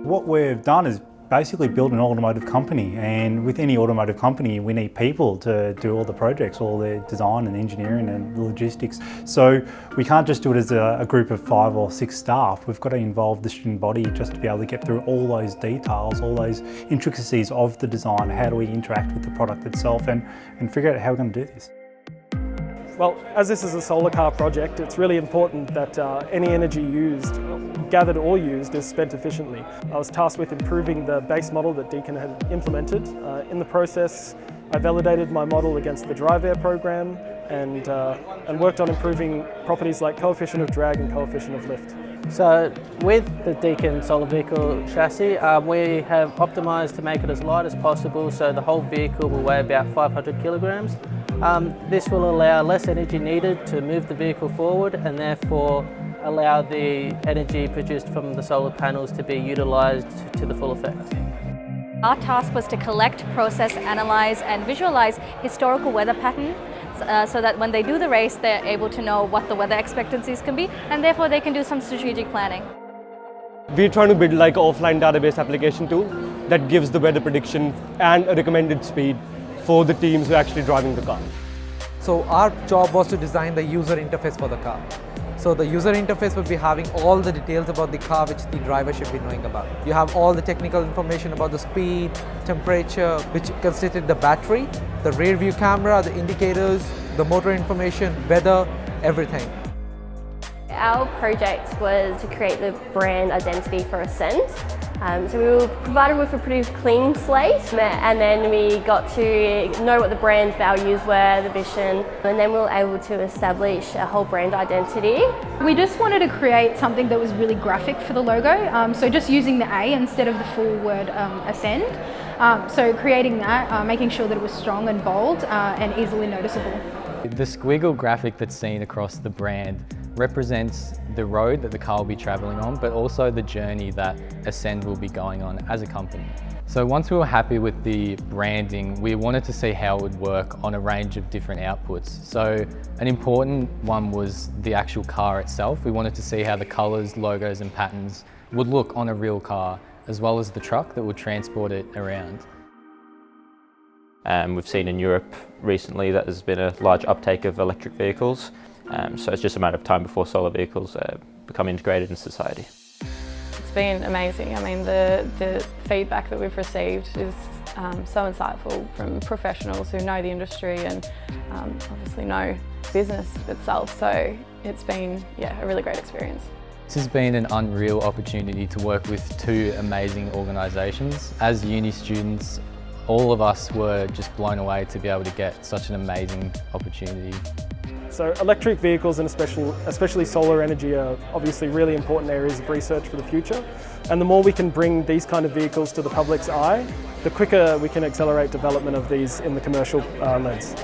What we've done is basically build an automotive company, and with any automotive company we need people to do all the projects, all the design and engineering and logistics. So we can't just do it as a group of 5 or 6 staff. We've got to involve the student body just to be able to get through all those details, all those intricacies of the design. How do we interact with the product itself and figure out how we're going to do this. Well, as this is a solar car project, it's really important that any energy used, gathered or used, is spent efficiently. I was tasked with improving the base model that Deakin had implemented. In the process, I validated my model against the drive air program and worked on improving properties like coefficient of drag and coefficient of lift. So with the Deakin solar vehicle chassis, we have optimised to make it as light as possible, so the whole vehicle will weigh about 500 kilograms. This will allow less energy needed to move the vehicle forward and therefore allow the energy produced from the solar panels to be utilised to the full effect. Our task was to collect, process, analyse and visualise historical weather patterns so that when they do the race they're able to know what the weather expectancies can be, and therefore they can do some strategic planning. We're trying to build like an offline database application tool that gives the weather prediction and a recommended speed for the teams who are actually driving the car. So our job was to design the user interface for the car. So the user interface will be having all the details about the car which the driver should be knowing about. You have all the technical information about the speed, temperature, which constituted the battery, the rear view camera, the indicators, the motor information, weather, everything. Our project was to create the brand identity for Ascend. So we were provided with a pretty clean slate, and then we got to know what the brand values were, the vision, and then we were able to establish a whole brand identity. We just wanted to create something that was really graphic for the logo, so just using the A instead of the full word Ascend. So creating that, making sure that it was strong and bold and easily noticeable. The squiggle graphic that's seen across the brand represents the road that the car will be travelling on, but also the journey that Ascend will be going on as a company. So once we were happy with the branding, we wanted to see how it would work on a range of different outputs. So an important one was the actual car itself. We wanted to see how the colours, logos and patterns would look on a real car, as well as the truck that would transport it around. We've seen in Europe recently that there's been a large uptake of electric vehicles, so it's just a matter of time before solar vehicles become integrated in society. It's been amazing. I mean, the feedback that we've received is so insightful from professionals who know the industry and obviously know business itself, so it's been a really great experience. This has been an unreal opportunity to work with 2 amazing organisations. As uni students, all of us were just blown away to be able to get such an amazing opportunity. So electric vehicles and especially solar energy are obviously really important areas of research for the future. And the more we can bring these kind of vehicles to the public's eye, the quicker we can accelerate development of these in the commercial lens.